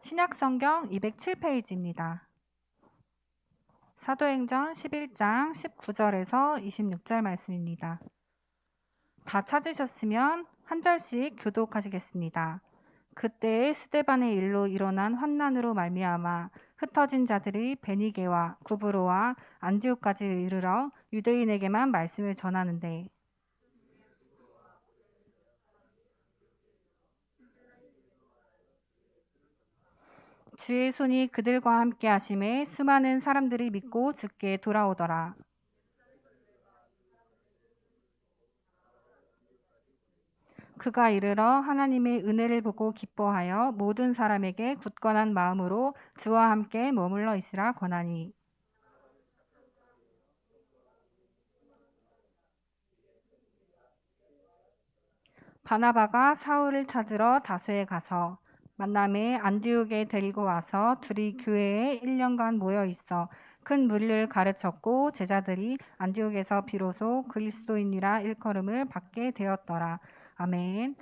신약성경 207페이지입니다. 사도행전 11장 19절에서 26절 말씀입니다. 다 찾으셨으면 한 절씩 교독하시겠습니다. 그때의 스데반의 일로 일어난 환난으로 말미암아 흩어진 자들이 베니게와 구브로와 안디옥까지 이르러 유대인에게만 말씀을 전하는데 주의 손이 그들과 함께 하심에 수많은 사람들이 믿고 주께 돌아오더라. 그가 이르러 하나님의 은혜를 보고 기뻐하여 모든 사람에게 굳건한 마음으로 주와 함께 머물러 있으라 권하니 바나바가 사울을 찾으러 다소에 가서 만남에 안디옥에 데리고 와서 둘이 교회에 1년간 모여 있어 큰 무리를 가르쳤고 제자들이 안디옥에서 비로소 그리스도인이라 일컬음을 받게 되었더라. 아멘.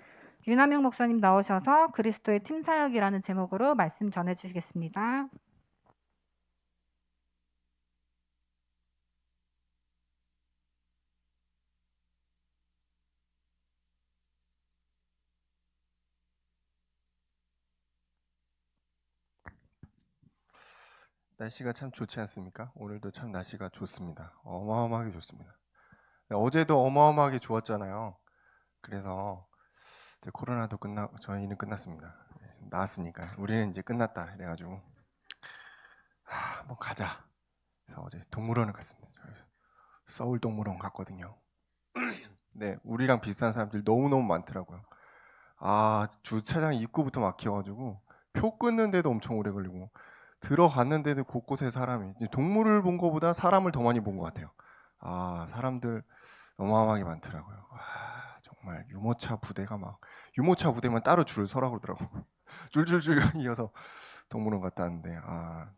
윤하명 목사님 나오셔서 그리스도의 팀사역이라는 제목으로 말씀 전해주시겠습니다. 날씨가 참 좋지 않습니까? 오늘도 참 날씨가 좋습니다. 어마어마하게 좋습니다. 어제도 어마어마하게 좋았잖아요. 그래서 이제 코로나도 저희는 끝났습니다. 나았으니까 우리는 이제 끝났다 이래가지고 한번 가자. 그래서 어제 동물원을 갔습니다. 서울 동물원 갔거든요. 네, 우리랑 비슷한 사람들 너무너무 많더라고요. 주차장 입구부터 막혀가지고 표 끊는데도 엄청 오래 걸리고 들어갔는데도 곳곳에 사람이 동물을 본 것보다 사람을 더 많이 본 것 같아요. 사람들 어마어마하게 많더라고요. 정말 유모차 부대만 따로 줄 서라고 그러더라고. 줄줄줄 이어서 동물원 갔다 왔는데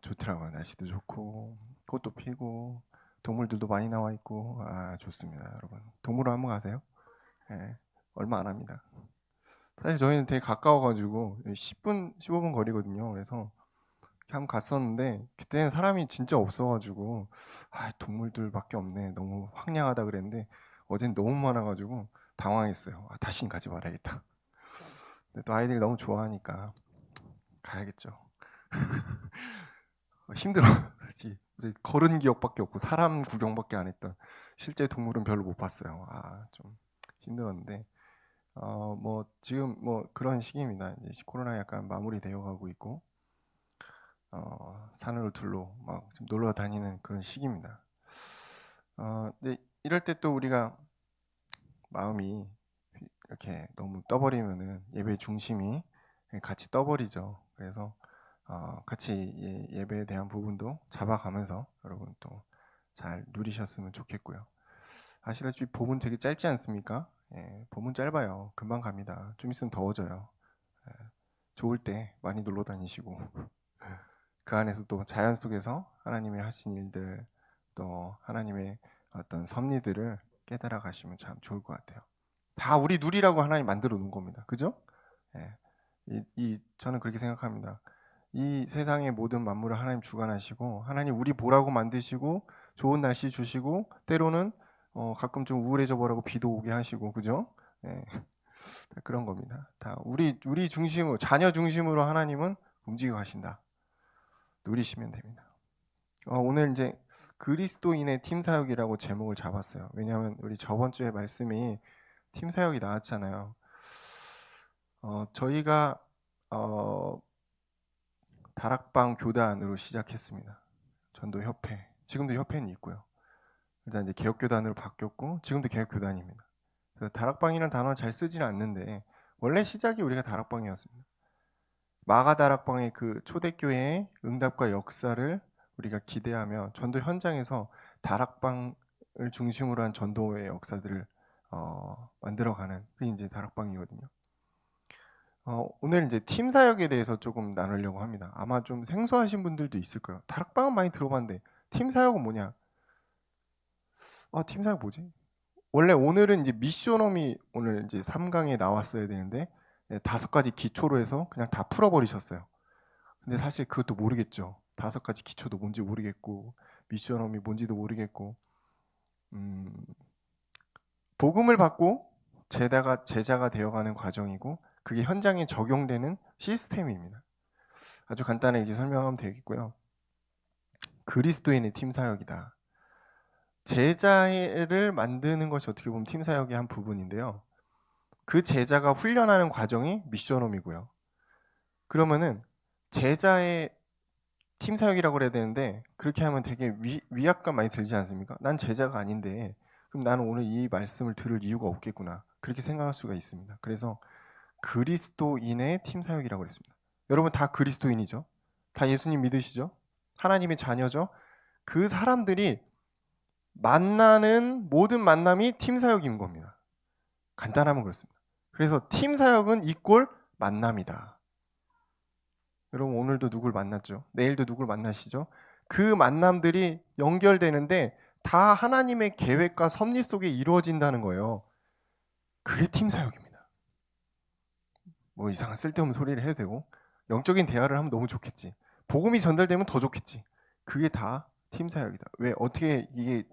좋더라고요. 날씨도 좋고 꽃도 피고 동물들도 많이 나와 있고 좋습니다, 여러분. 동물원 한번 가세요. 네, 얼마 안 합니다. 사실 저희는 되게 가까워가지고 10분, 15분 거리거든요. 그래서 한번 갔었는데 그때는 사람이 진짜 없어가지고 동물들밖에 없네. 너무 황량하다 그랬는데 어젠 너무 많아가지고 당황했어요. 다시는 가지 말아야겠다. 근데 또 아이들이 너무 좋아하니까 가야겠죠. 힘들어. 그치? 이제 걸은 기억밖에 없고 사람 구경밖에 안 했던 실제 동물은 별로 못 봤어요. 좀 힘들었는데 뭐 지금 뭐 그런 시기입니다. 이제 코로나 약간 마무리되어 가고 있고 산을 둘러 막 좀 놀러 다니는 그런 시기입니다. 근데 이럴 때 또 우리가 마음이 이렇게 너무 떠버리면은 예배 중심이 같이 떠버리죠. 그래서 같이 예배에 대한 부분도 잡아가면서 여러분 또 잘 누리셨으면 좋겠고요. 아시다시피 봄은 되게 짧지 않습니까? 봄은 짧아요. 금방 갑니다. 좀 있으면 더워져요. 예, 좋을 때 많이 놀러 다니시고 그 안에서 또 자연 속에서 하나님이 하신 일들 또 하나님의 어떤 섭리들을 깨달아 가시면 참 좋을 것 같아요. 다 우리 누리라고 하나님 만들어 놓은 겁니다. 그죠? 예. 저는 그렇게 생각합니다. 이 세상의 모든 만물을 하나님 주관하시고 하나님 우리 보라고 만드시고 좋은 날씨 주시고 때로는 가끔 좀 우울해져 보라고 비도 오게 하시고 그죠? 예. 다 그런 겁니다. 다 우리 중심으로 자녀 중심으로 하나님은 움직여 가신다. 누리시면 됩니다. 오늘 이제 그리스도인의 팀 사역이라고 제목을 잡았어요. 왜냐하면 우리 저번 주에 말씀이 팀 사역이 나왔잖아요. 저희가 다락방 교단으로 시작했습니다. 전도 협회. 지금도 협회는 있고요. 일단 이제 개혁 교단으로 바뀌었고 지금도 개혁 교단입니다. 그래서 다락방이라는 단어 잘 쓰지는 않는데 원래 시작이 우리가 다락방이었습니다. 마가 다락방의 그 초대교회의 응답과 역사를 우리가 기대하며 전도 현장에서 다락방을 중심으로 한 전도의 역사들을 만들어가는 그게 이제 다락방이거든요. 오늘 이제 팀 사역에 대해서 조금 나누려고 합니다. 아마 좀 생소하신 분들도 있을 거예요. 다락방은 많이 들어봤는데 팀 사역은 뭐냐? 팀 사역 뭐지? 원래 오늘은 이제 미션홈이 오늘 이제 3강에 나왔어야 되는데 5가지 기초로 해서 그냥 다 풀어버리셨어요. 근데 사실 그것도 모르겠죠. 5가지 기초도 뭔지 모르겠고 미션홈이 뭔지도 모르겠고 복음을 받고 제자가 되어가는 과정이고 그게 현장에 적용되는 시스템입니다. 아주 간단하게 설명하면 되겠고요. 그리스도인의 팀 사역이다. 제자를 만드는 것이 어떻게 보면 팀 사역의 한 부분인데요. 그 제자가 훈련하는 과정이 미션홈이고요. 그러면은 제자의 팀 사역이라고 그래야 되는데 그렇게 하면 되게 위압감 많이 들지 않습니까? 난 제자가 아닌데 그럼 나는 오늘 이 말씀을 들을 이유가 없겠구나. 그렇게 생각할 수가 있습니다. 그래서 그리스도인의 팀 사역이라고 그랬습니다. 여러분 다 그리스도인이죠? 다 예수님 믿으시죠? 하나님의 자녀죠? 그 사람들이 만나는 모든 만남이 팀 사역인 겁니다. 간단하면 그렇습니다. 그래서 팀 사역은 이꼴 만남이다. 여러분 오늘도 누굴 만났죠? 내일도 누굴 만나시죠? 그 만남들이 연결되는데 다 하나님의 계획과 섭리 속에 이루어진다는 거예요. 그게 팀 사역입니다. 뭐 이상한 쓸데없는 소리를 해도 되고 영적인 대화를 하면 너무 좋겠지. 복음이 전달되면 더 좋겠지. 그게 다 팀 사역이다. 왜 어떻게 이게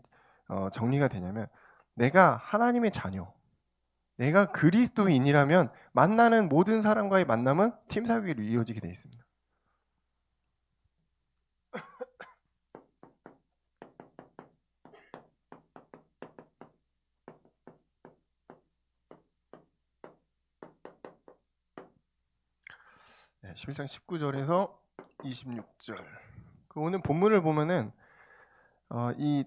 정리가 되냐면 내가 하나님의 자녀, 내가 그리스도인이라면 만나는 모든 사람과의 만남은 팀 사역으로 이어지게 되어 있습니다. 네, 11장 19절에서 26절. 오늘 본문을 보면은 이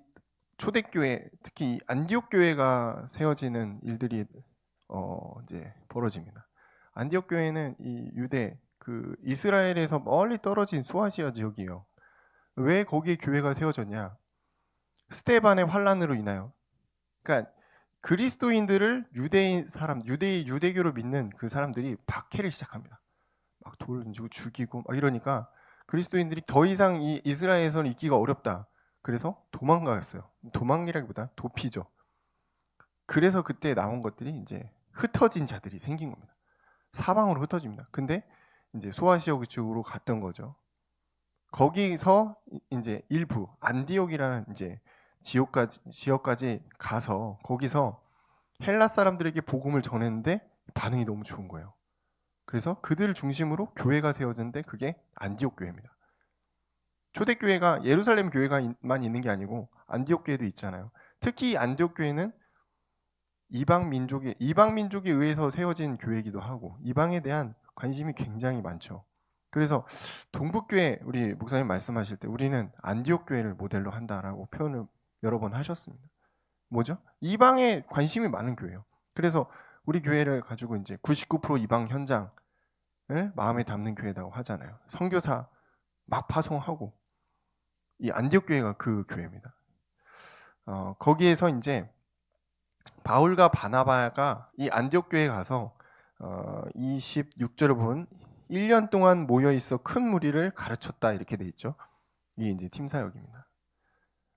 초대교회, 특히 안디옥 교회가 세워지는 일들이 이제 벌어집니다. 안디옥 교회는 이 유대 그 이스라엘에서 멀리 떨어진 소아시아 지역이에요. 왜 거기에 교회가 세워졌냐? 스테반의 환란으로 인하여. 그러니까 그리스도인들을 유대교를 믿는 그 사람들이 박해를 시작합니다. 막 돌 던지고 죽이고 막 이러니까 그리스도인들이 더 이상 이 이스라엘에서는 있기가 어렵다. 그래서 도망갔어요. 도망이라기보다 도피죠. 그래서 그때 나온 것들이 이제 흩어진 자들이 생긴 겁니다. 사방으로 흩어집니다. 근데 이제 소아시아 쪽으로 갔던 거죠. 거기서 이제 일부 안디옥이라는 이제 지역까지 가서 거기서 헬라 사람들에게 복음을 전했는데 반응이 너무 좋은 거예요. 그래서 그들을 중심으로 교회가 세워졌는데 그게 안디옥 교회입니다. 초대교회가 예루살렘 교회가만 있는 게 아니고 안디옥 교회도 있잖아요. 특히 안디옥 교회는 이방 민족에 의해서 세워진 교회이기도 하고 이방에 대한 관심이 굉장히 많죠. 그래서 동북교회 우리 목사님 말씀하실 때 우리는 안디옥 교회를 모델로 한다라고 표현을 여러 번 하셨습니다. 뭐죠? 이방에 관심이 많은 교회예요. 그래서 우리 교회를 가지고 이제 99% 이방 현장을 마음에 담는 교회라고 하잖아요. 선교사 막 파송하고 이 안디옥 교회가 그 교회입니다. 거기에서 이제 바울과 바나바가 이 안디옥 교회에 가서 26절을 보면 1년 동안 모여 있어 큰 무리를 가르쳤다 이렇게 돼 있죠. 이게 이제 팀 사역입니다.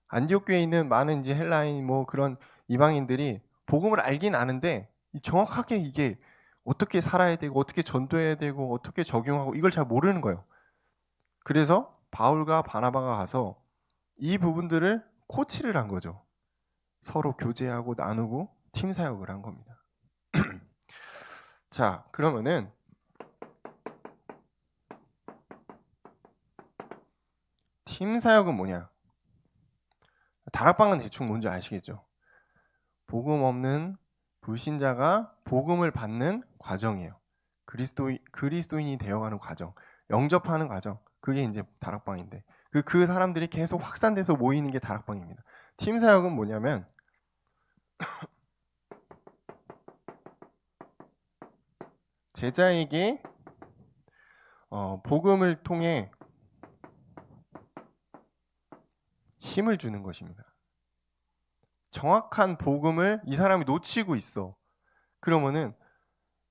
안디옥 교회에 있는 많은 이제 헬라인 뭐 그런 이방인들이 복음을 알긴 아는데 정확하게 이게 어떻게 살아야 되고 어떻게 전도해야 되고 어떻게 적용하고 이걸 잘 모르는 거예요. 그래서 바울과 바나바가 가서 이 부분들을 코치를 한 거죠. 서로 교제하고 나누고 팀 사역을 한 겁니다. 자, 그러면은 팀 사역은 뭐냐? 다락방은 대충 뭔지 아시겠죠? 복음 없는 불신자가 복음을 받는 과정이에요. 그리스도인이 되어가는 과정, 영접하는 과정. 그게 이제 다락방인데 그 사람들이 계속 확산돼서 모이는 게 다락방입니다. 팀 사역은 뭐냐면 제자에게 복음을 통해 힘을 주는 것입니다. 정확한 복음을 이 사람이 놓치고 있어. 그러면은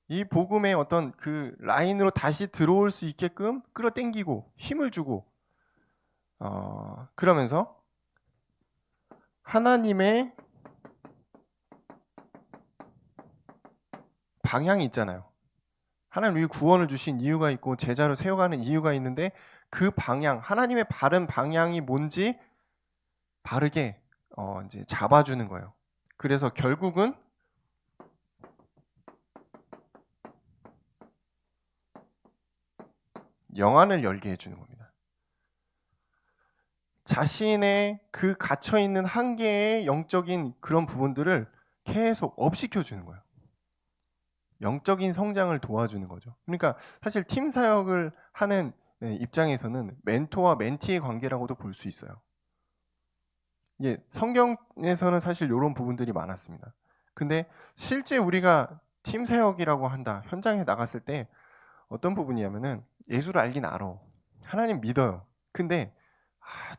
이 복음의 어떤 그 라인으로 다시 들어올 수 있게끔 끌어당기고 힘을 주고 그러면서 하나님의 방향이 있잖아요. 하나님 우리 구원을 주신 이유가 있고 제자로 세워가는 이유가 있는데 그 방향, 하나님의 바른 방향이 뭔지 바르게 이제 잡아주는 거예요. 그래서 결국은 영안을 열게 해주는 겁니다. 자신의 그 갇혀있는 한계의 영적인 그런 부분들을 계속 업시켜주는 거예요. 영적인 성장을 도와주는 거죠. 그러니까 사실 팀 사역을 하는 입장에서는 멘토와 멘티의 관계라고도 볼 수 있어요. 예, 성경에서는 사실 이런 부분들이 많았습니다. 근데 실제 우리가 팀 사역이라고 한다, 현장에 나갔을 때 어떤 부분이냐면은 예수를 알긴 알아. 하나님 믿어요. 근데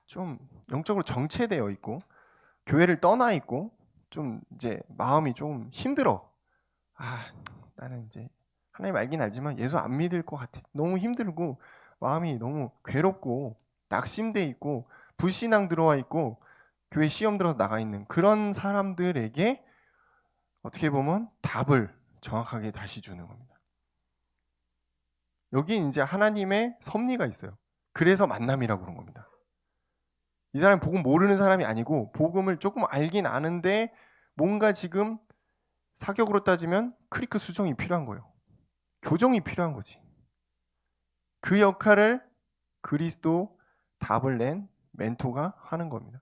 좀 영적으로 정체되어 있고 교회를 떠나 있고 좀 이제 마음이 좀 힘들어. 나는 이제 하나님 알긴 알지만 예수 안 믿을 것 같아. 너무 힘들고 마음이 너무 괴롭고 낙심돼 있고 불신앙 들어와 있고 교회 시험 들어서 나가 있는 그런 사람들에게 어떻게 보면 답을 정확하게 다시 주는 겁니다. 여기 이제 하나님의 섭리가 있어요. 그래서 만남이라고 그런 겁니다. 이 사람이 복음 모르는 사람이 아니고 복음을 조금 알긴 아는데 뭔가 지금 사격으로 따지면 크리크 수정이 필요한 거예요. 교정이 필요한 거지. 그 역할을 그리스도 답을 낸 멘토가 하는 겁니다.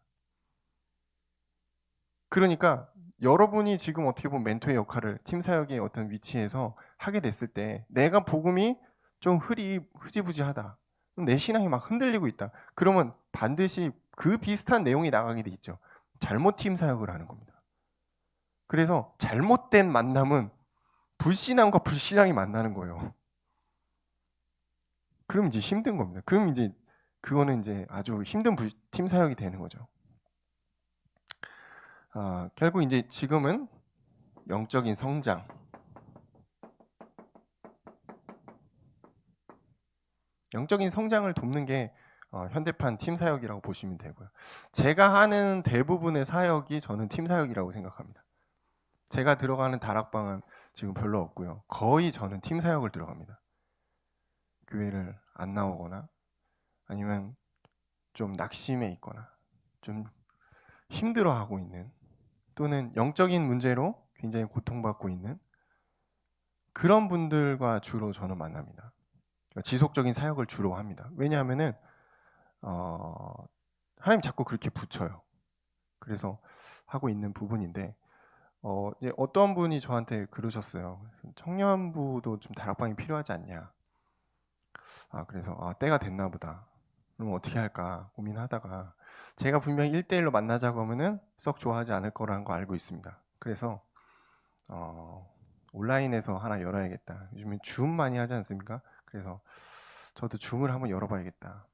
그러니까 여러분이 지금 어떻게 보면 멘토의 역할을 팀 사역의 어떤 위치에서 하게 됐을 때 내가 복음이 좀 흐지부지하다. 내 신앙이 막 흔들리고 있다. 그러면 반드시 그 비슷한 내용이 나가게 돼 있죠. 잘못 팀 사역을 하는 겁니다. 그래서 잘못된 만남은 불신앙과 불신앙이 만나는 거예요. 그럼 이제 힘든 겁니다. 그럼 이제 그거는 이제 아주 힘든 팀 사역이 되는 거죠. 결국 이제 지금은 영적인 성장, 영적인 성장을 돕는 게 현대판 팀 사역이라고 보시면 되고요. 제가 하는 대부분의 사역이 저는 팀 사역이라고 생각합니다. 제가 들어가는 다락방은 지금 별로 없고요. 거의 저는 팀 사역을 들어갑니다. 교회를 안 나오거나 아니면 좀 낙심해 있거나 좀 힘들어하고 있는 또는 영적인 문제로 굉장히 고통받고 있는 그런 분들과 주로 저는 만납니다. 지속적인 사역을 주로 합니다. 왜냐하면은 하나님 자꾸 그렇게 붙여요. 그래서 하고 있는 부분인데 어떤 분이 저한테 그러셨어요. 청년부도 좀 다락방이 필요하지 않냐. 그래서 때가 됐나 보다. 그럼 어떻게 할까 고민하다가 제가 분명히 1대1로 만나자고 하면은 썩 좋아하지 않을 거라는 거 알고 있습니다. 그래서 온라인에서 하나 열어야겠다. 요즘에 줌 많이 하지 않습니까? 그래서 저도 줌을 한번 열어봐야겠다.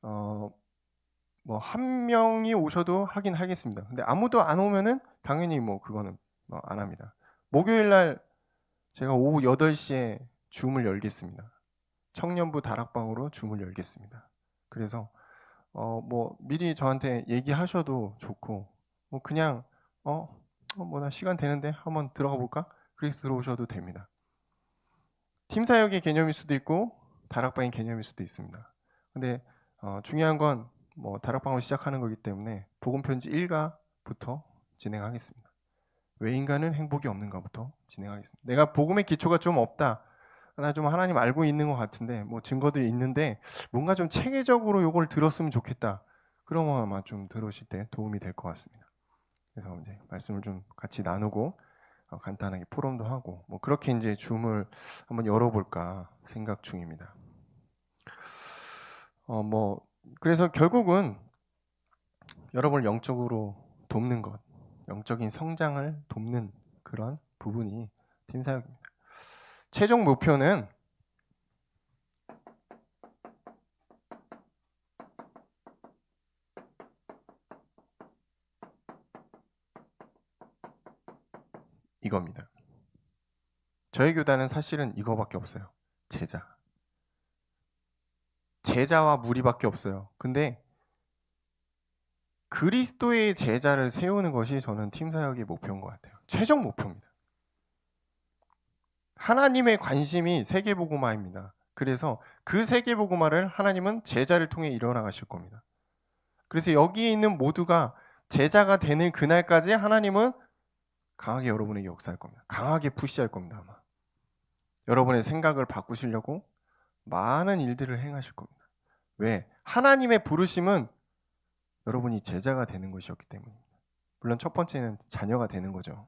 뭐 한 명이 오셔도 하긴 하겠습니다. 근데 아무도 안 오면은 당연히 뭐 그거는 안 합니다. 목요일 날 제가 오후 8시에 줌을 열겠습니다. 청년부 다락방으로 줌을 열겠습니다. 그래서 뭐 미리 저한테 얘기하셔도 좋고 뭐 그냥 뭐 나 시간 되는데 한번 들어가 볼까? 그래서 들어오셔도 됩니다. 팀 사역의 개념일 수도 있고 다락방의 개념일 수도 있습니다. 근데 중요한 건 뭐 다락방으로 시작하는 거기 때문에 복음 편지 1가부터 진행하겠습니다. 왜 인간은 행복이 없는가부터 진행하겠습니다. 내가 복음의 기초가 좀 없다. 나 좀 하나님 알고 있는 것 같은데 뭐 증거들이 있는데 뭔가 좀 체계적으로 요걸 들었으면 좋겠다. 그러면 아마 좀 들으실 때 도움이 될 것 같습니다. 그래서 이제 말씀을 좀 같이 나누고 간단하게 포럼도 하고 뭐 그렇게 이제 줌을 한번 열어볼까 생각 중입니다. 뭐 그래서 결국은 여러분을 영적으로 돕는 것, 영적인 성장을 돕는 그런 부분이 팀 사역입니다. 최종 목표는 이겁니다. 저희 교단은 사실은 이거밖에 없어요. 제자와 무리밖에 없어요. 근데 그리스도의 제자를 세우는 것이 저는 팀 사역의 목표인 것 같아요. 최종 목표입니다. 하나님의 관심이 세계복음화입니다. 그래서 그 세계복음화를 하나님은 제자를 통해 이뤄나가실 겁니다. 그래서 여기에 있는 모두가 제자가 되는 그날까지 하나님은 강하게 여러분에게 역사할 겁니다. 강하게 푸시할 겁니다. 아마 여러분의 생각을 바꾸시려고 많은 일들을 행하실 겁니다. 왜? 하나님의 부르심은 여러분이 제자가 되는 것이었기 때문입니다. 물론 첫 번째는 자녀가 되는 거죠.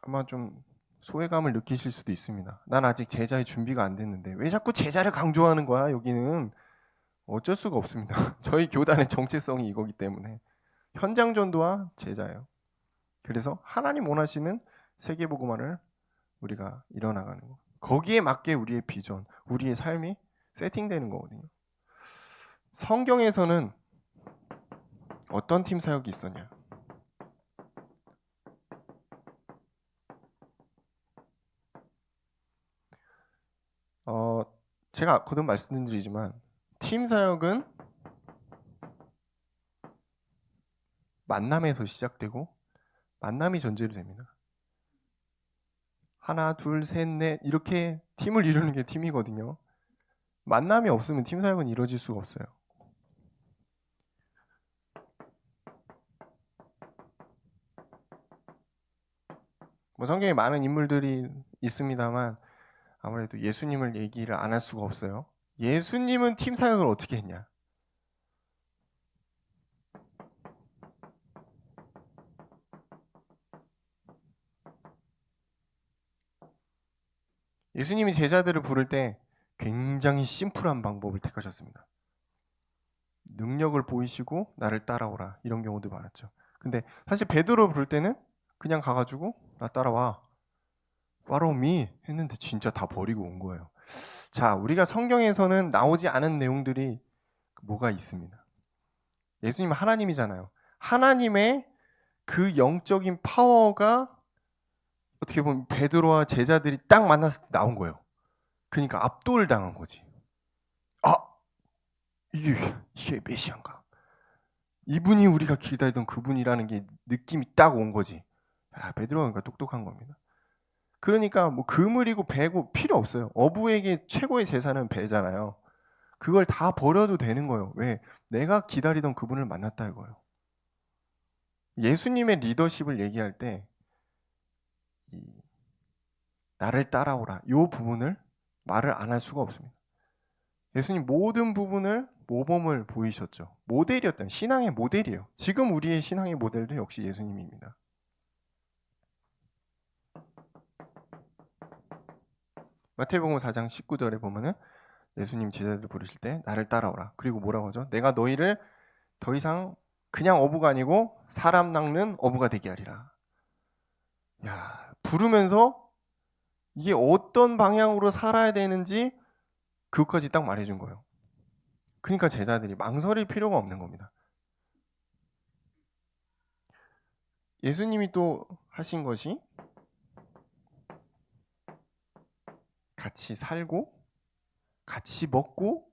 아마 좀 소외감을 느끼실 수도 있습니다. 난 아직 제자의 준비가 안 됐는데 왜 자꾸 제자를 강조하는 거야? 여기는 어쩔 수가 없습니다. 저희 교단의 정체성이 이거기 때문에 현장 전도와 제자예요. 그래서 하나님 원하시는 세계복음화를 우리가 이뤄나가는 거. 거기에 맞게 우리의 비전, 우리의 삶이 세팅되는 거거든요. 성경에서는 어떤 팀 사역이 있었냐? 제가 거듭 말씀드리지만 팀 사역은 만남에서 시작되고 만남이 전제로 됩니다. 하나, 둘, 셋, 넷 이렇게 팀을 이루는 게 팀이거든요. 만남이 없으면 팀 사역은 이루어질 수가 없어요. 뭐 성경에 많은 인물들이 있습니다만 아무래도 예수님을 얘기를 안 할 수가 없어요. 예수님은 팀 사역을 어떻게 했냐? 예수님이 제자들을 부를 때 굉장히 심플한 방법을 택하셨습니다. 능력을 보이시고 나를 따라오라 이런 경우도 많았죠. 근데 사실 베드로 부를 때는 그냥 가가지고 나 따라와 follow me 했는데 진짜 다 버리고 온 거예요. 자, 우리가 성경에서는 나오지 않은 내용들이 뭐가 있습니다. 예수님은 하나님이잖아요. 하나님의 그 영적인 파워가 어떻게 보면 베드로와 제자들이 딱 만났을 때 나온 거예요. 그러니까 압도를 당한 거지. 아, 이게 메시아인가? 이분이 우리가 기다리던 그분이라는 게 느낌이 딱 온 거지. 아, 베드로가 그러니까 똑똑한 겁니다. 그러니까 뭐 그물이고 배고 필요 없어요. 어부에게 최고의 재산은 배잖아요. 그걸 다 버려도 되는 거예요. 왜? 내가 기다리던 그분을 만났다 이거예요. 예수님의 리더십을 얘기할 때 나를 따라오라 이 부분을 말을 안 할 수가 없습니다. 예수님 모든 부분을 모범을 보이셨죠. 모델이었던 신앙의 모델이에요. 지금 우리의 신앙의 모델도 역시 예수님입니다. 마태복음 4장 19절에 보면은 예수님 제자들 부르실 때 나를 따라오라. 그리고 뭐라고 하죠? 내가 너희를 더 이상 그냥 어부가 아니고 사람 낚는 어부가 되게 하리라. 야, 부르면서 이게 어떤 방향으로 살아야 되는지 그것까지 딱 말해준 거예요. 그러니까 제자들이 망설일 필요가 없는 겁니다. 예수님이 또 하신 것이 같이 살고 같이 먹고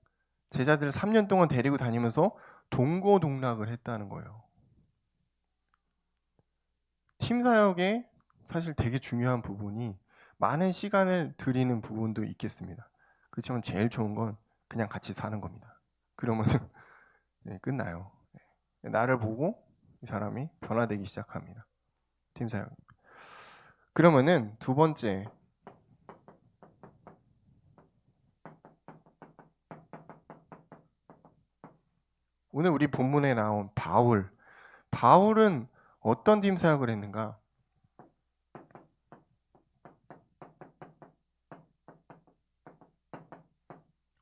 제자들을 3년 동안 데리고 다니면서 동고동락을 했다는 거예요. 팀 사역에 사실 되게 중요한 부분이 많은 시간을 들이는 부분도 있겠습니다. 그렇지만 제일 좋은 건 그냥 같이 사는 겁니다. 그러면 네, 끝나요. 네. 나를 보고 이 사람이 변화되기 시작합니다. 팀 사역. 그러면은 두 번째 오늘 우리 본문에 나온 바울은 어떤 팀 사역을 했는가?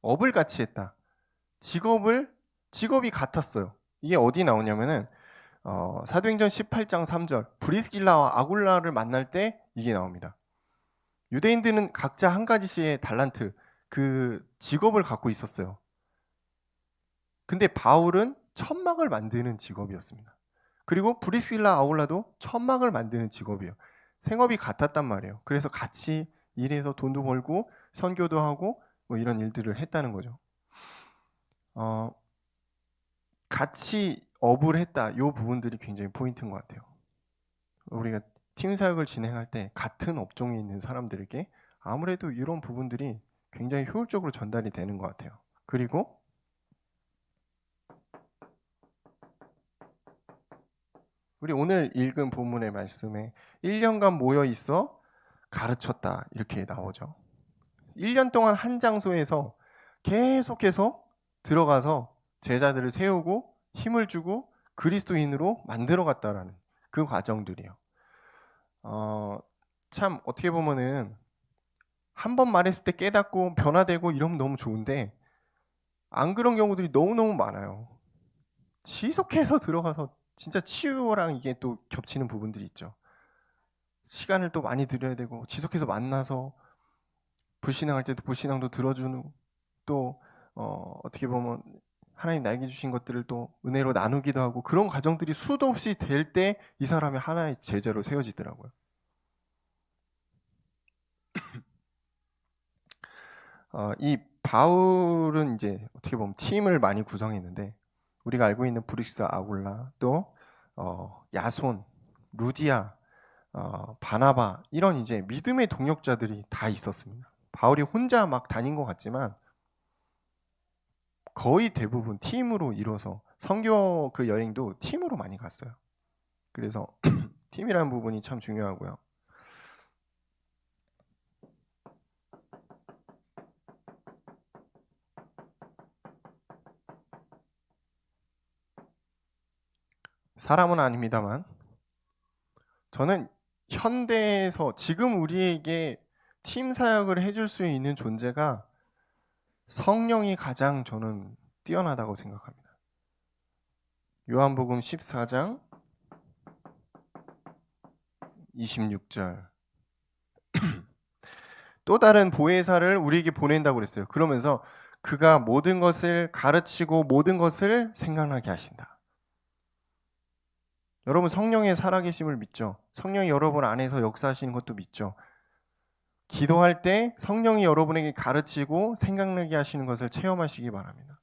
업을 같이 했다. 직업이 같았어요. 이게 어디 나오냐면은 사도행전 18장 3절 브리스길라와 아굴라를 만날 때 이게 나옵니다. 유대인들은 각자 한 가지씩의 달란트, 그 직업을 갖고 있었어요. 근데 바울은 천막을 만드는 직업이었습니다. 그리고 브리스길라 아울라도 천막을 만드는 직업이에요. 생업이 같았단 말이에요. 그래서 같이 일해서 돈도 벌고 선교도 하고 뭐 이런 일들을 했다는 거죠. 같이 업을 했다. 이 부분들이 굉장히 포인트인 것 같아요. 우리가 팀 사역을 진행할 때 같은 업종에 있는 사람들에게 아무래도 이런 부분들이 굉장히 효율적으로 전달이 되는 것 같아요. 그리고 우리 오늘 읽은 본문의 말씀에 1년간 모여 있어 가르쳤다 이렇게 나오죠. 1년 동안 한 장소에서 계속해서 들어가서 제자들을 세우고 힘을 주고 그리스도인으로 만들어 갔다라는 그 과정들이에요. 참 어떻게 보면은 한 번 말했을 때 깨닫고 변화되고 이러면 너무 좋은데 안 그런 경우들이 너무너무 많아요. 지속해서 들어가서 진짜 치유랑 이게 또 겹치는 부분들이 있죠. 시간을 또 많이 들여야 되고 지속해서 만나서 불신앙할 때도 불신앙도 들어주는 또 어떻게 보면 하나님 나에게 주신 것들을 또 은혜로 나누기도 하고 그런 과정들이 수도 없이 될 때 이 사람이 하나의 제자로 세워지더라고요. 이 바울은 이제 어떻게 보면 팀을 많이 구성했는데 우리가 알고 있는 브릭스 아굴라 또 야손, 루디아, 바나바 이런 이제 믿음의 동역자들이 다 있었습니다. 바울이 혼자 막 다닌 것 같지만 거의 대부분 팀으로 이뤄서 선교 그 여행도 팀으로 많이 갔어요. 그래서 팀이라는 부분이 참 중요하고요. 사람은 아닙니다만 저는 현대에서 지금 우리에게 팀 사역을 해줄 수 있는 존재가 성령이 가장 저는 뛰어나다고 생각합니다. 요한복음 14장 26절 또 다른 보혜사를 우리에게 보낸다고 그랬어요. 그러면서 그가 모든 것을 가르치고 모든 것을 생각나게 하신다. 여러분 성령의 살아계심을 믿죠? 성령이 여러분 안에서 역사하시는 것도 믿죠? 기도할 때 성령이 여러분에게 가르치고 생각나게 하시는 것을 체험하시기 바랍니다.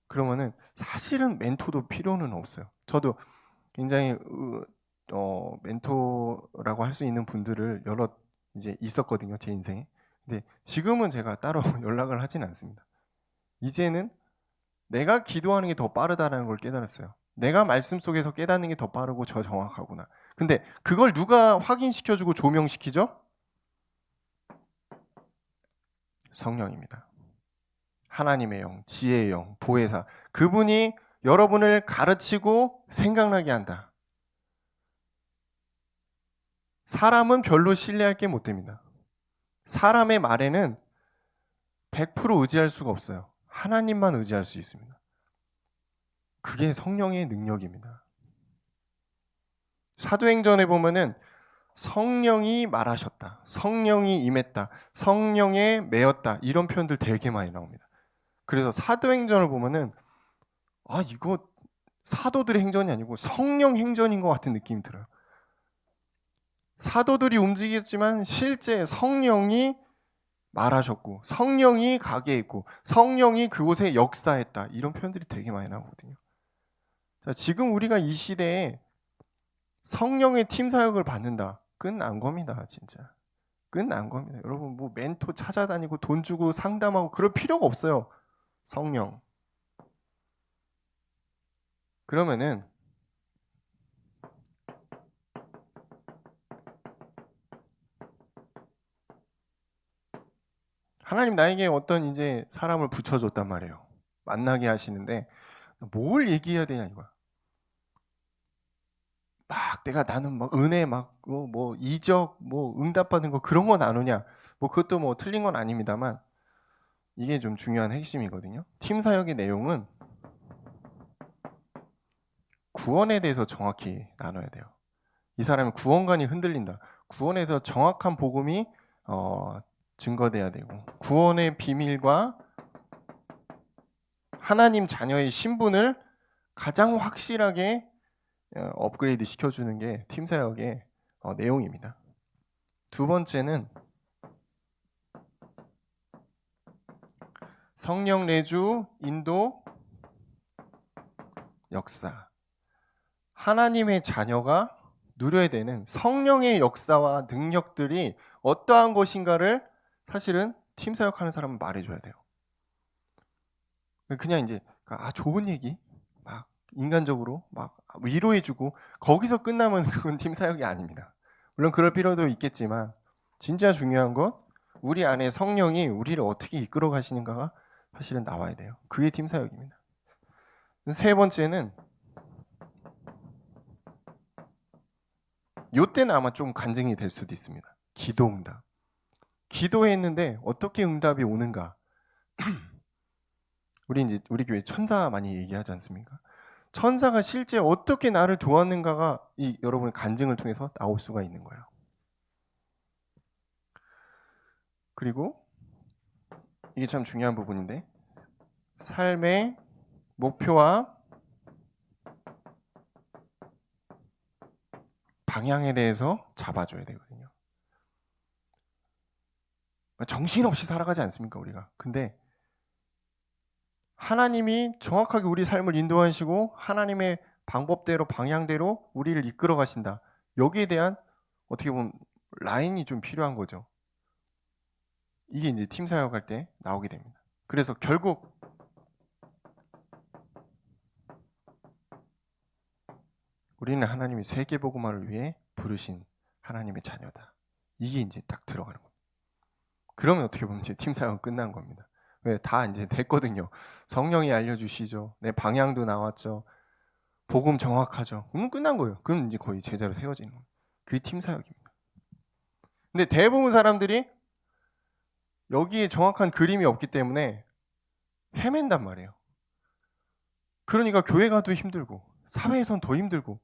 그러면은 사실은 멘토도 필요는 없어요. 저도 굉장히 멘토라고 할 수 있는 분들을 여러 이제 있었거든요, 제 인생에. 근데 지금은 제가 따로 연락을 하진 않습니다. 이제는 내가 기도하는 게 더 빠르다는 걸 깨달았어요. 내가 말씀 속에서 깨닫는 게 더 빠르고 더 정확하구나. 근데 그걸 누가 확인시켜주고 조명시키죠? 성령입니다. 하나님의 영, 지혜의 영, 보혜사. 그분이 여러분을 가르치고 생각나게 한다. 사람은 별로 신뢰할 게 못 됩니다. 사람의 말에는 100% 의지할 수가 없어요. 하나님만 의지할 수 있습니다. 그게 성령의 능력입니다. 사도행전에 보면은 성령이 말하셨다. 성령이 임했다. 성령에 매였다. 이런 표현들 되게 많이 나옵니다. 그래서 사도행전을 보면은 이거 사도들의 행전이 아니고 성령 행전인 것 같은 느낌이 들어요. 사도들이 움직였지만 실제 성령이 말하셨고 성령이 가게 했고 성령이 그곳에 역사했다. 이런 표현들이 되게 많이 나오거든요. 자, 지금 우리가 이 시대에 성령의 팀 사역을 받는다. 끝난 겁니다, 진짜. 끝난 겁니다. 여러분 뭐 멘토 찾아다니고 돈 주고 상담하고 그럴 필요가 없어요. 성령. 그러면은 하나님 나에게 어떤 이제 사람을 붙여줬단 말이에요. 만나게 하시는데 뭘 얘기해야 되냐 이거야. 막 내가 나는 막 은혜 뭐 이적 뭐 응답받은 거 그런 거 나누냐. 뭐 그것도 뭐 틀린 건 아닙니다만 이게 좀 중요한 핵심이거든요. 팀 사역의 내용은 구원에 대해서 정확히 나눠야 돼요. 이 사람의 구원관이 흔들린다. 구원에 대해서 정확한 복음이 증거돼야 되고 구원의 비밀과 하나님 자녀의 신분을 가장 확실하게 업그레이드 시켜주는 게 팀 사역의 내용입니다. 두 번째는 성령 내주 인도 역사. 하나님의 자녀가 누려야 되는 성령의 역사와 능력들이 어떠한 것인가를 사실은 팀 사역하는 사람은 말해줘야 돼요. 그냥 이제 좋은 얘기 막 인간적으로 막 위로해주고 거기서 끝나면 그건 팀 사역이 아닙니다. 물론 그럴 필요도 있겠지만 진짜 중요한 건 우리 안에 성령이 우리를 어떻게 이끌어 가시는가가 사실은 나와야 돼요. 그게 팀 사역입니다. 세 번째는 요때는 아마 좀 간증이 될 수도 있습니다. 기도 응답. 기도했는데 어떻게 응답이 오는가? 우리 교회 천사 많이 얘기하지 않습니까? 천사가 실제 어떻게 나를 도왔는가가 여러분의 간증을 통해서 나올 수가 있는 거예요. 그리고 이게 참 중요한 부분인데 삶의 목표와 방향에 대해서 잡아줘야 되거든요. 정신없이 살아가지 않습니까, 우리가? 근데 하나님이 정확하게 우리 삶을 인도하시고 하나님의 방법대로 방향대로 우리를 이끌어 가신다. 여기에 대한 어떻게 보면 라인이 좀 필요한 거죠. 이게 이제 팀 사역할 때 나오게 됩니다. 그래서 결국 우리는 하나님이 세계복음화를 위해 부르신 하나님의 자녀다. 이게 이제 딱 들어가는 겁니다. 그러면 어떻게 보면 이제 팀 사역은 끝난 겁니다. 왜? 다 이제 됐거든요. 성령이 알려주시죠. 내 방향도 나왔죠. 복음 정확하죠. 그러면 끝난 거예요. 그럼 이제 거의 제자로 세워지는 거예요. 그게 팀 사역입니다. 근데 대부분 사람들이 여기에 정확한 그림이 없기 때문에 헤맨단 말이에요. 그러니까 교회 가도 힘들고 사회에선 더 힘들고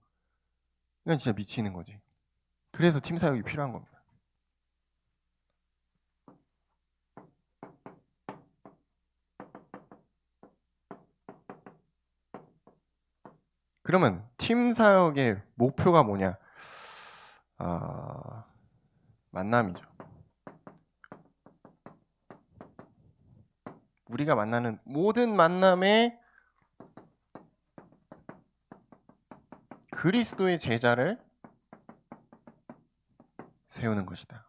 이건 진짜 미치는 거지. 그래서 팀 사역이 필요한 겁니다. 그러면 팀 사역의 목표가 뭐냐? 만남이죠. 우리가 만나는 모든 만남에 그리스도의 제자를 세우는 것이다.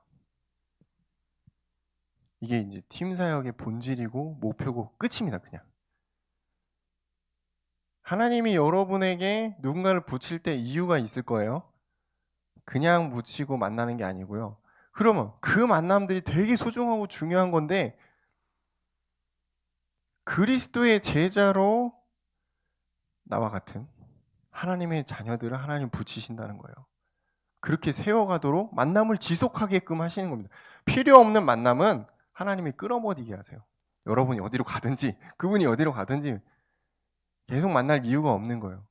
이게 이제 팀 사역의 본질이고 목표고 끝입니다. 그냥. 하나님이 여러분에게 누군가를 붙일 때 이유가 있을 거예요. 그냥 붙이고 만나는 게 아니고요. 그러면 그 만남들이 되게 소중하고 중요한 건데 그리스도의 제자로 나와 같은 하나님의 자녀들을 하나님 붙이신다는 거예요. 그렇게 세워가도록 만남을 지속하게끔 하시는 겁니다. 필요 없는 만남은 하나님이 끌어모으게 하세요. 여러분이 어디로 가든지 그분이 어디로 가든지 계속 만날 이유가 없는 거예요.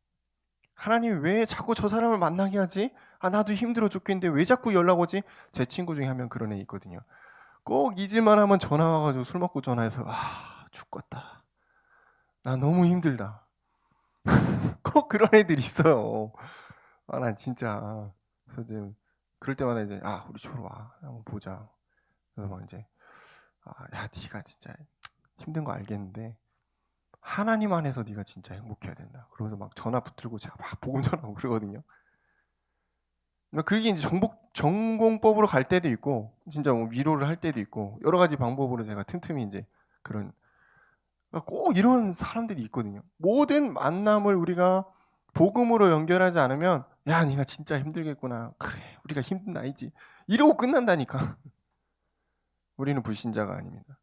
하나님이 왜 자꾸 저 사람을 만나게 하지? 나도 힘들어 죽겠는데 왜 자꾸 연락 오지? 제 친구 중에 한 명 그런 애 있거든요. 꼭 잊을만 하면 전화 와가지고 술 먹고 전화해서 죽겠다. 나 너무 힘들다. 꼭 그런 애들 있어요. 난 진짜. 그래서 이제 그럴 때마다 이제 우리 집으로 와. 한번 보자. 그래서 막 이제 야 네가 진짜 힘든 거 알겠는데 하나님 안에서 네가 진짜 행복해야 된다. 그러면서 막 전화 붙들고 제가 막 복음 전하고 그러거든요. 그게 이제 전공법으로 갈 때도 있고 진짜 뭐 위로를 할 때도 있고 여러 가지 방법으로 제가 틈틈이 이제 그런 꼭 이런 사람들이 있거든요. 모든 만남을 우리가 복음으로 연결하지 않으면 야 네가 진짜 힘들겠구나. 그래 우리가 힘든 나이지. 이러고 끝난다니까. 우리는 불신자가 아닙니다.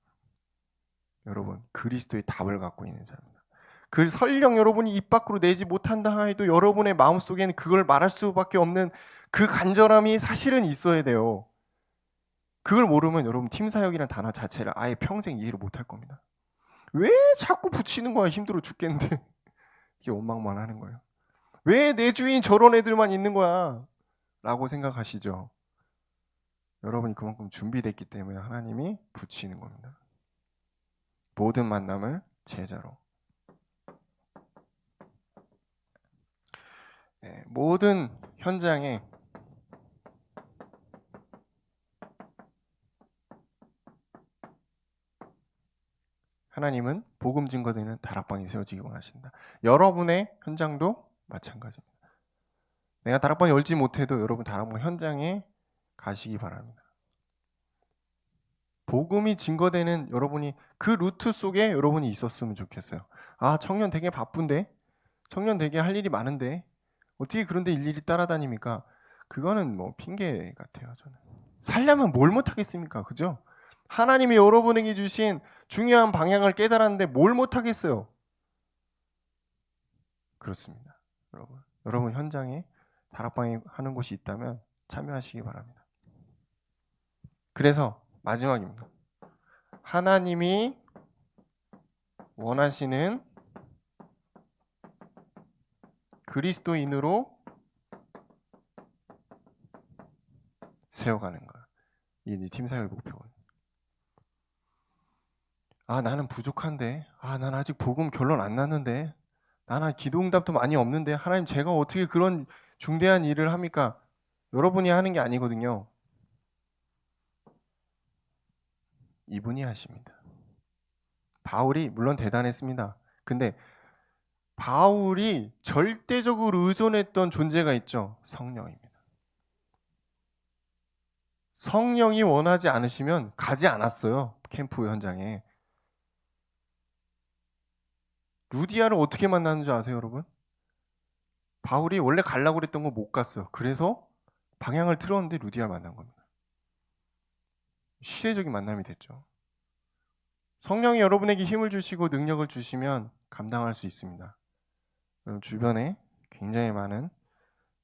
여러분 그리스도의 답을 갖고 있는 자입니다. 그 설령 여러분이 입 밖으로 내지 못한다 해도 여러분의 마음속에는 그걸 말할 수밖에 없는 그 간절함이 사실은 있어야 돼요. 그걸 모르면 여러분 팀 사역이라는 단어 자체를 아예 평생 이해를 못할 겁니다. 왜 자꾸 붙이는 거야? 힘들어 죽겠는데. 이게 원망만 하는 거예요. 왜 내 주위엔 저런 애들만 있는 거야? 라고 생각하시죠. 여러분이 그만큼 준비됐기 때문에 하나님이 붙이는 겁니다. 모든 만남을 제자로. 모든 현장에 하나님은 복음 증거되는 다락방이 세워지기 원하신다. 여러분의 현장도 마찬가지입니다. 내가 다락방 열지 못해도 여러분 다락방 현장에 가시기 바랍니다. 복음이 증거되는 여러분이 그 루트 속에 여러분이 있었으면 좋겠어요. 아, 청년 되게 바쁜데? 청년 되게 할 일이 많은데? 어떻게 그런데 일일이 따라다닙니까? 그거는 뭐 핑계 같아요, 저는. 살려면 뭘 못하겠습니까? 그죠? 하나님이 여러분에게 주신 중요한 방향을 깨달았는데 뭘 못하겠어요? 그렇습니다. 여러분 현장에 다락방이 하는 곳이 있다면 참여하시기 바랍니다. 그래서 마지막입니다. 하나님이 원하시는 그리스도인으로 세워가는 거야. 이 팀사역의 목표는. 아, 나는 부족한데. 아, 난 아직 복음 결론 안 났는데. 나는 기도응답도 많이 없는데. 하나님, 제가 어떻게 그런 중대한 일을 합니까? 여러분이 하는 게 아니거든요. 이분이 하십니다. 바울이 물론 대단했습니다. 근데 바울이 절대적으로 의존했던 존재가 있죠. 성령입니다. 성령이 원하지 않으시면 가지 않았어요. 캠프 현장에. 루디아를 어떻게 만나는 줄 아세요, 여러분? 바울이 원래 가려고 그랬던 거 못 갔어요. 그래서 방향을 틀었는데 루디아를 만난 겁니다. 시대적인 만남이 됐죠. 성령이 여러분에게 힘을 주시고 능력을 주시면 감당할 수 있습니다. 여러분 주변에 굉장히 많은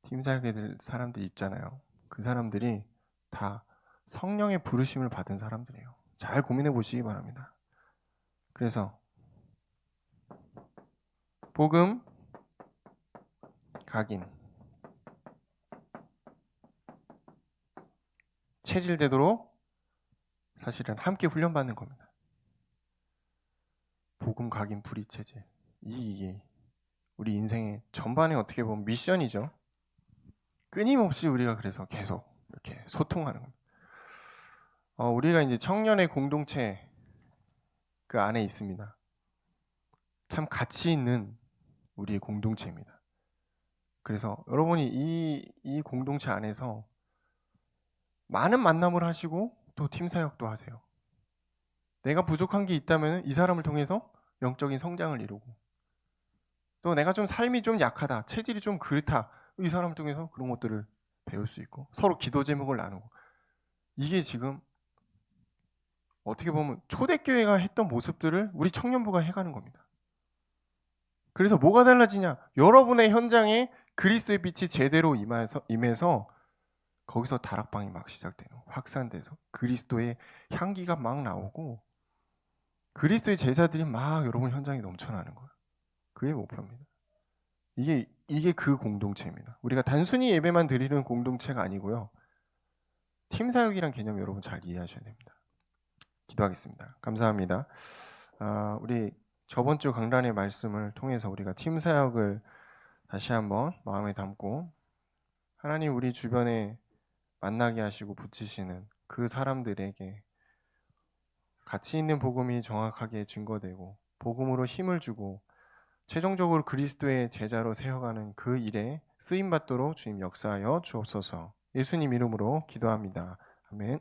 팀사역들 사람들이 있잖아요. 그 사람들이 다 성령의 부르심을 받은 사람들이에요. 잘 고민해 보시기 바랍니다. 그래서 복음 각인 체질되도록 사실은 함께 훈련받는 겁니다. 복음 각인 불이 체질 이게 우리 인생의 전반에 어떻게 보면 미션이죠. 끊임없이 우리가 그래서 계속 이렇게 소통하는 겁니다. 우리가 이제 청년의 공동체 그 안에 있습니다. 참 가치 있는 우리의 공동체입니다. 그래서 여러분이 이 공동체 안에서 많은 만남을 하시고 또 팀 사역도 하세요. 내가 부족한 게 있다면 이 사람을 통해서 영적인 성장을 이루고 또 내가 좀 삶이 좀 약하다, 체질이 좀 그렇다, 이 사람을 통해서 그런 것들을 배울 수 있고 서로 기도 제목을 나누고 이게 지금 어떻게 보면 초대교회가 했던 모습들을 우리 청년부가 해가는 겁니다. 그래서 뭐가 달라지냐? 여러분의 현장에 그리스도의 빛이 제대로 임해서 거기서 다락방이 막 시작돼요. 확산돼서 그리스도의 향기가 막 나오고 그리스도의 제자들이 막 여러분 현장에 넘쳐나는 거예요. 그게 목표입니다. 이게 그 공동체입니다. 우리가 단순히 예배만 드리는 공동체가 아니고요. 팀 사역이란 개념 여러분 잘 이해하셔야 됩니다. 기도하겠습니다. 감사합니다. 우리 저번 주 강단의 말씀을 통해서 우리가 팀 사역을 다시 한번 마음에 담고 하나님 우리 주변에 만나게 하시고 붙이시는 그 사람들에게 가치 있는 복음이 정확하게 증거되고 복음으로 힘을 주고 최종적으로 그리스도의 제자로 세워가는 그 일에 쓰임 받도록 주님 역사하여 주옵소서. 예수님 이름으로 기도합니다. 아멘.